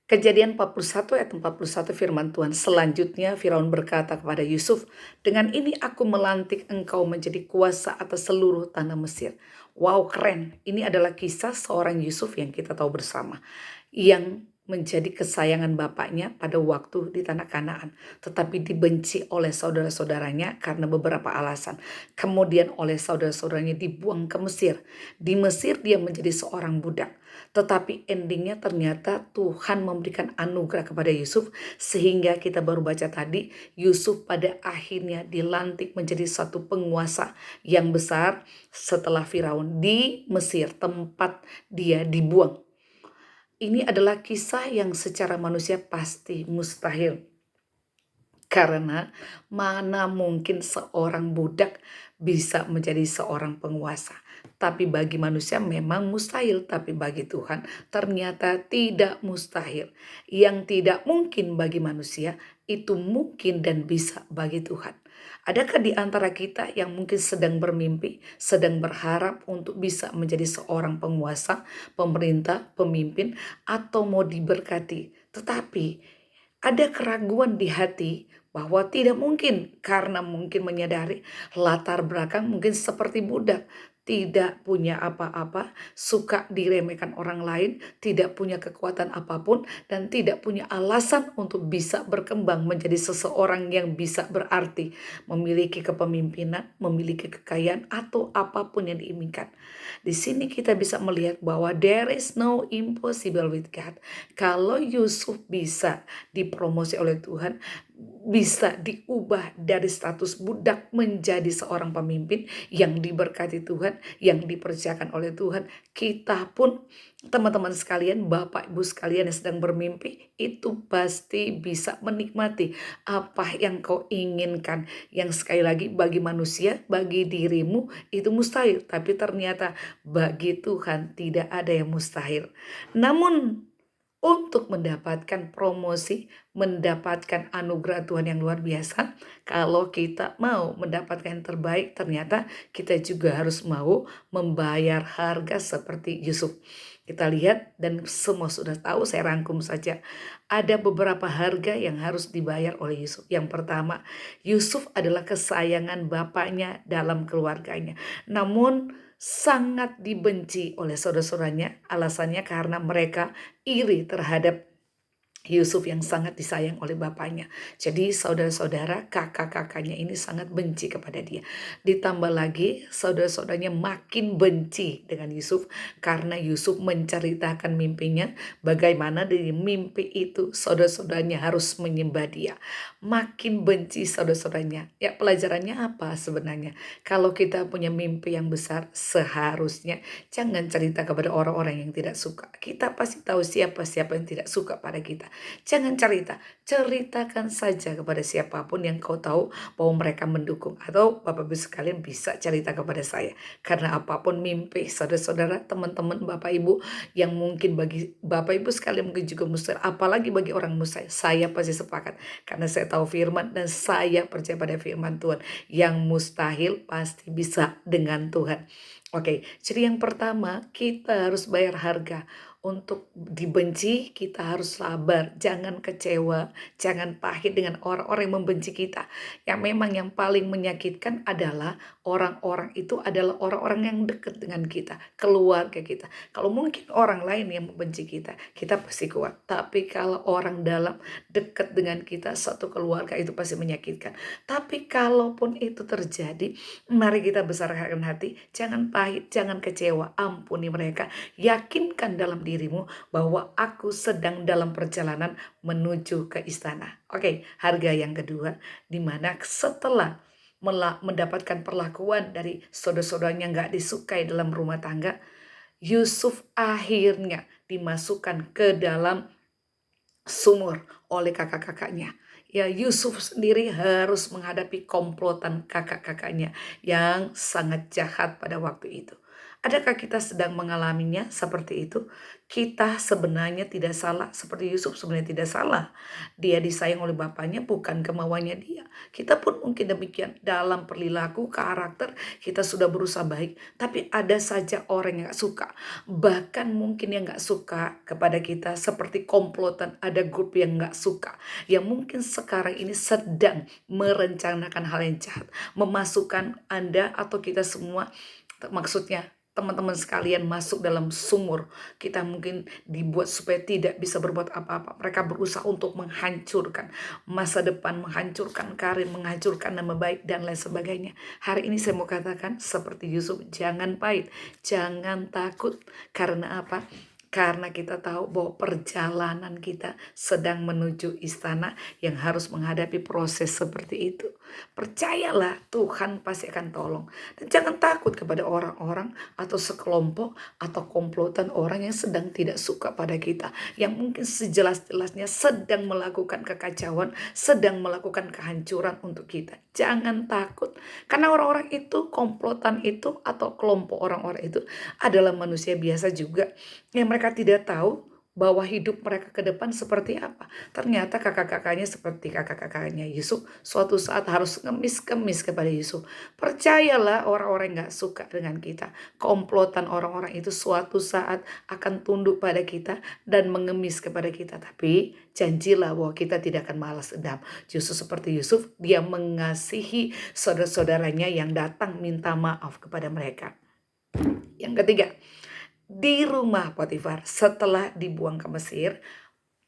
Kejadian 41 ayat 41 firman Tuhan. Selanjutnya Firaun berkata kepada Yusuf, "Dengan ini aku melantik engkau menjadi kuasa atas seluruh tanah Mesir." Wow, keren. Ini adalah kisah seorang Yusuf yang kita tahu bersama, yang menjadi kesayangan bapaknya pada waktu di tanah Kanaan, tetapi dibenci oleh saudara-saudaranya karena beberapa alasan. Kemudian oleh saudara-saudaranya dibuang ke Mesir. Di Mesir dia menjadi seorang budak. Tetapi endingnya ternyata Tuhan memberikan anugerah kepada Yusuf, sehingga kita baru baca tadi, Yusuf pada akhirnya dilantik menjadi satu penguasa yang besar setelah Firaun di Mesir, tempat dia dibuang. Ini adalah kisah yang secara manusia pasti mustahil. Karena mana mungkin seorang budak bisa menjadi seorang penguasa. Tapi bagi manusia memang mustahil, tapi bagi Tuhan ternyata tidak mustahil. Yang tidak mungkin bagi manusia itu mungkin dan bisa bagi Tuhan. Adakah di antara kita yang mungkin sedang bermimpi, sedang berharap untuk bisa menjadi seorang penguasa, pemerintah, pemimpin, atau mau diberkati, tetapi ada keraguan di hati bahwa tidak mungkin, karena mungkin menyadari latar belakang mungkin seperti budak, tidak punya apa-apa, suka diremehkan orang lain, tidak punya kekuatan apapun, dan tidak punya alasan untuk bisa berkembang menjadi seseorang yang bisa berarti, memiliki kepemimpinan, memiliki kekayaan, atau apapun yang diinginkan. Di sini kita bisa melihat bahwa there is no impossible with God. Kalau Yusuf bisa dipromosi oleh Tuhan, bisa diubah dari status budak menjadi seorang pemimpin yang diberkati Tuhan, yang dipercayakan oleh Tuhan. Kita pun, teman-teman sekalian, Bapak Ibu sekalian yang sedang bermimpi, itu pasti bisa menikmati apa yang kau inginkan. Yang sekali lagi bagi manusia, bagi dirimu itu mustahil, tapi ternyata bagi Tuhan tidak ada yang mustahil. Namun untuk mendapatkan promosi, mendapatkan anugerah Tuhan yang luar biasa, kalau kita mau mendapatkan yang terbaik, ternyata kita juga harus mau membayar harga seperti Yusuf. Kita lihat dan semua sudah tahu, saya rangkum saja. Ada beberapa harga yang harus dibayar oleh Yusuf. Yang pertama, Yusuf adalah kesayangan bapaknya dalam keluarganya. Namun sangat dibenci oleh saudara-saudaranya, alasannya karena mereka iri terhadap Yusuf yang sangat disayang oleh bapaknya. Jadi saudara-saudara, kakak-kakaknya ini sangat benci kepada dia. Ditambah lagi saudara-saudaranya makin benci dengan Yusuf karena Yusuf menceritakan mimpinya, bagaimana dari mimpi itu saudara-saudaranya harus menyembah dia. Makin benci saudara-saudaranya. Ya, pelajarannya apa sebenarnya? Kalau kita punya mimpi yang besar, seharusnya jangan cerita kepada orang-orang yang tidak suka. Kita pasti tahu siapa-siapa yang tidak suka pada kita. Jangan cerita, ceritakan saja kepada siapapun yang kau tahu bahwa mereka mendukung. Atau Bapak Ibu sekalian bisa cerita kepada saya. Karena apapun mimpi saudara-saudara, teman-teman, Bapak Ibu, yang mungkin bagi Bapak Ibu sekalian mungkin juga mustahil. Apalagi bagi orang mustahil, saya pasti sepakat. Karena saya tahu firman dan saya percaya pada firman Tuhan. Yang mustahil pasti bisa dengan Tuhan. Oke, jadi yang pertama kita harus bayar harga. Untuk dibenci kita harus sabar, jangan kecewa, jangan pahit dengan orang-orang yang membenci kita. Yang memang yang paling menyakitkan adalah orang-orang itu adalah orang-orang yang dekat dengan kita, keluarga kita. Kalau mungkin orang lain yang membenci kita, kita pasti kuat. Tapi kalau orang dalam dekat dengan kita, satu keluarga, itu pasti menyakitkan. Tapi kalaupun itu terjadi, mari kita besarkan hati, jangan pahit, jangan kecewa, ampuni mereka. Yakinkan dalam dirimu bahwa aku sedang dalam perjalanan menuju ke istana. Oke, harga yang kedua, di mana setelah mendapatkan perlakuan dari saudara-saudaranya nggak disukai dalam rumah tangga, Yusuf akhirnya dimasukkan ke dalam sumur oleh kakak-kakaknya. Ya, Yusuf sendiri harus menghadapi komplotan kakak-kakaknya yang sangat jahat pada waktu itu. Adakah kita sedang mengalaminya seperti itu? Kita sebenarnya tidak salah, seperti Yusuf sebenarnya tidak salah. Dia disayang oleh bapaknya bukan kemauannya dia. Kita pun mungkin demikian dalam perilaku, karakter, kita sudah berusaha baik. Tapi ada saja orang yang gak suka. Bahkan mungkin yang gak suka kepada kita seperti komplotan, ada grup yang gak suka. Yang mungkin sekarang ini sedang merencanakan hal yang jahat. Memasukkan Anda atau kita semua, maksudnya teman-teman sekalian masuk dalam sumur. Kita mungkin dibuat supaya tidak bisa berbuat apa-apa. Mereka berusaha untuk menghancurkan masa depan, menghancurkan karir, menghancurkan nama baik dan lain sebagainya. Hari ini saya mau katakan seperti Yusuf, jangan pahit, jangan takut. Karena apa? Karena kita tahu bahwa perjalanan kita sedang menuju istana yang harus menghadapi proses seperti itu. Percayalah, Tuhan pasti akan tolong. Dan jangan takut kepada orang-orang atau sekelompok atau komplotan orang yang sedang tidak suka pada kita. Yang mungkin sejelas-jelasnya sedang melakukan kekacauan, sedang melakukan kehancuran untuk kita. Jangan takut. Karena orang-orang itu, komplotan itu, atau kelompok orang-orang itu adalah manusia biasa juga. Yang mereka tidak tahu bahwa hidup mereka ke depan seperti apa. Ternyata kakak-kakaknya seperti kakak-kakaknya Yusuf suatu saat harus ngemis-kemis kepada Yusuf. Percayalah, orang-orang yang gak suka dengan kita, komplotan orang-orang itu suatu saat akan tunduk pada kita dan mengemis kepada kita. Tapi janjilah bahwa kita tidak akan malas dendam. Justru seperti Yusuf, dia mengasihi saudara-saudaranya yang datang minta maaf kepada mereka. Yang ketiga, di rumah Potifar setelah dibuang ke Mesir,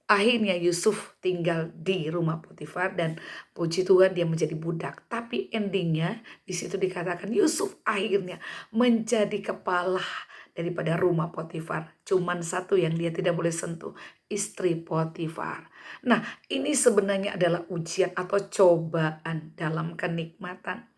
akhirnya Yusuf tinggal di rumah Potifar dan puji Tuhan dia menjadi budak. Tapi endingnya di situ dikatakan Yusuf akhirnya menjadi kepala daripada rumah Potifar. Cuman satu yang dia tidak boleh sentuh, istri Potifar. Nah, ini sebenarnya adalah ujian atau cobaan dalam kenikmatan.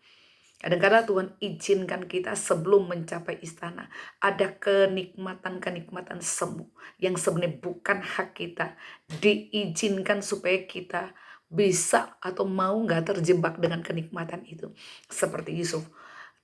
Kadang-kadang Tuhan izinkan kita sebelum mencapai istana. Ada kenikmatan-kenikmatan semu yang sebenarnya bukan hak kita. Diizinkan supaya kita bisa atau mau gak terjebak dengan kenikmatan itu. Seperti Yusuf.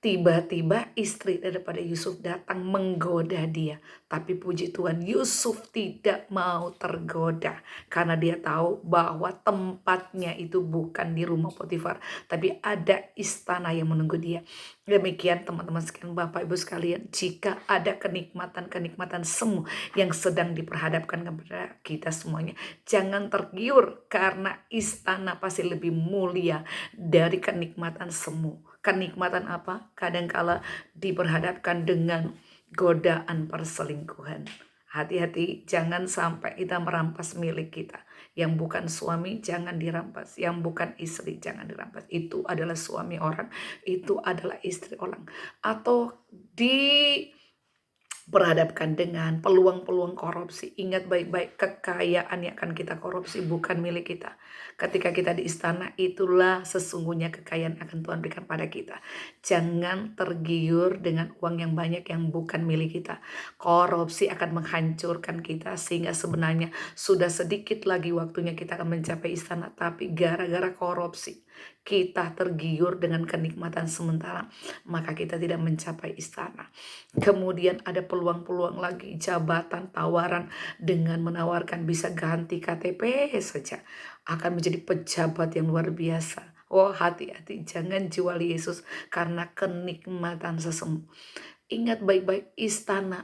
Tiba-tiba istri daripada Yusuf datang menggoda dia. Tapi puji Tuhan, Yusuf tidak mau tergoda. Karena dia tahu bahwa tempatnya itu bukan di rumah Potifar. Tapi ada istana yang menunggu dia. Demikian teman-teman sekalian, Bapak Ibu sekalian. Jika ada kenikmatan-kenikmatan semu yang sedang diperhadapkan kepada kita semuanya, jangan tergiur karena istana pasti lebih mulia dari kenikmatan semu. Kenikmatan apa? Kadangkala diperhadapkan dengan godaan perselingkuhan. Hati-hati, jangan sampai kita merampas milik kita. Yang bukan suami jangan dirampas, yang bukan istri jangan dirampas. Itu adalah suami orang, itu adalah istri orang. Atau berhadapkan dengan peluang-peluang korupsi. Ingat baik-baik, kekayaan yang akan kita korupsi bukan milik kita. Ketika kita di istana, itulah sesungguhnya kekayaan akan Tuhan berikan pada kita. Jangan tergiur dengan uang yang banyak yang bukan milik kita. Korupsi akan menghancurkan kita sehingga sebenarnya sudah sedikit lagi waktunya kita akan mencapai istana. Tapi gara-gara korupsi, kita tergiur dengan kenikmatan sementara, maka kita tidak mencapai istana. Kemudian ada peluang-peluang lagi, jabatan, tawaran dengan menawarkan bisa ganti KTP saja, akan menjadi pejabat yang luar biasa. Oh, hati-hati, jangan jual Yesus karena kenikmatan sesemu. Ingat baik-baik,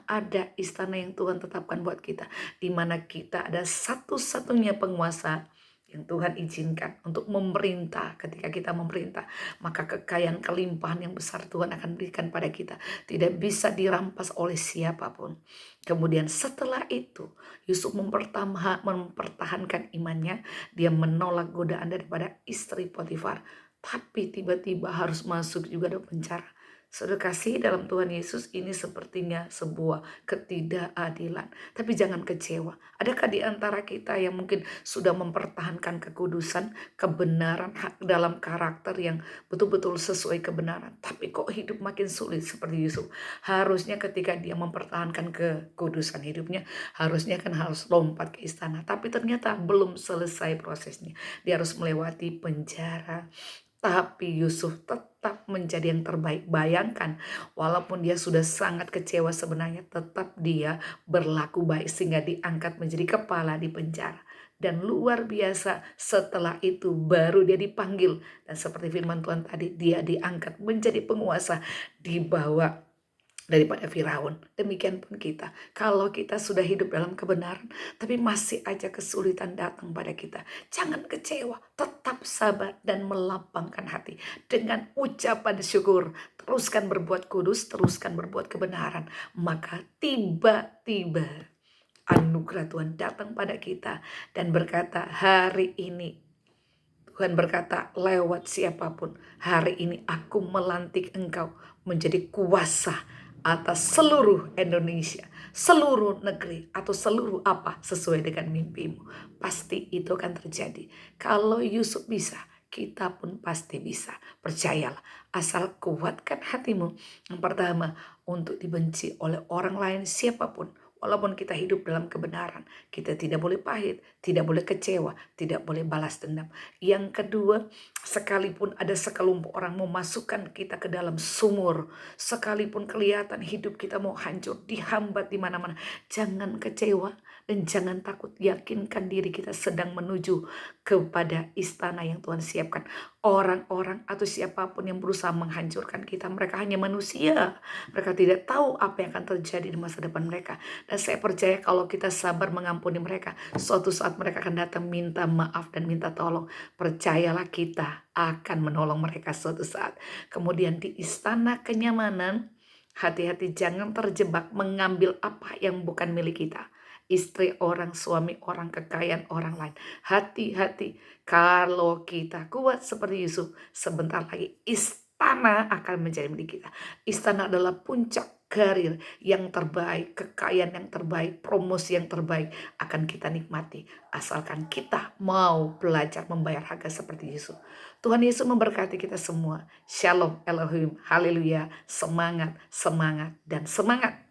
ada istana yang Tuhan tetapkan buat kita, di mana kita ada satu-satunya penguasa yang Tuhan izinkan untuk memerintah. Ketika kita memerintah, maka kekayaan kelimpahan yang besar Tuhan akan berikan pada kita. Tidak bisa dirampas oleh siapapun. Kemudian setelah itu, Yusuf mempertahankan imannya. Dia menolak godaan daripada istri Potifar. Tapi tiba-tiba harus masuk juga dalam penjara. Saudara kasih dalam Tuhan Yesus, ini sepertinya sebuah ketidakadilan. Tapi jangan kecewa. Adakah di antara kita yang mungkin sudah mempertahankan kekudusan, kebenaran, hak dalam karakter yang betul-betul sesuai kebenaran. Tapi kok hidup makin sulit seperti Yusuf. Harusnya ketika dia mempertahankan kekudusan hidupnya, harusnya kan harus lompat ke istana. Tapi ternyata belum selesai prosesnya. Dia harus melewati penjara. Tapi Yusuf tetap tetap menjadi yang terbaik. Bayangkan, walaupun dia sudah sangat kecewa sebenarnya, tetap dia berlaku baik sehingga diangkat menjadi kepala di penjara. Dan luar biasa, setelah itu baru dia dipanggil. Dan seperti firman Tuhan tadi, dia diangkat menjadi penguasa di bawah daripada Firaun. Demikian pun kita. Kalau kita sudah hidup dalam kebenaran, tapi masih aja kesulitan datang pada kita, jangan kecewa, tetap sabar dan melapangkan hati dengan ucapan syukur. Teruskan berbuat kudus, teruskan berbuat kebenaran. Maka tiba-tiba anugerah Tuhan datang pada kita dan berkata, hari ini Tuhan berkata lewat siapapun, hari ini aku melantik engkau menjadi kuasa atas seluruh Indonesia, seluruh negeri, atau seluruh apa sesuai dengan mimpimu. Pasti itu akan terjadi. Kalau Yusuf bisa, kita pun pasti bisa. Percayalah, asal kuatkan hatimu. Yang pertama, untuk dibenci oleh orang lain siapapun. Walaupun kita hidup dalam kebenaran, kita tidak boleh pahit, tidak boleh kecewa, tidak boleh balas dendam. Yang kedua, sekalipun ada sekelompok orang memasukkan kita ke dalam sumur, sekalipun kelihatan hidup kita mau hancur, dihambat di mana-mana, jangan kecewa dan jangan takut. Yakinkan diri kita sedang menuju kepada istana yang Tuhan siapkan. Orang-orang atau siapapun yang berusaha menghancurkan kita, mereka hanya manusia. Mereka tidak tahu apa yang akan terjadi di masa depan mereka. Dan saya percaya kalau kita sabar mengampuni mereka, suatu saat mereka akan datang minta maaf dan minta tolong. Percayalah, kita akan menolong mereka suatu saat. Kemudian di istana kenyamanan, hati-hati jangan terjebak mengambil apa yang bukan milik kita. Istri orang, suami orang, kekayaan orang lain. Hati-hati, kalau kita kuat seperti Yusuf, sebentar lagi istana akan menjadi milik kita. Istana adalah puncak karir yang terbaik, kekayaan yang terbaik, promosi yang terbaik akan kita nikmati. Asalkan kita mau belajar membayar harga seperti Yesus. Tuhan Yesus memberkati kita semua. Shalom Elohim, haleluya, semangat, semangat, dan semangat.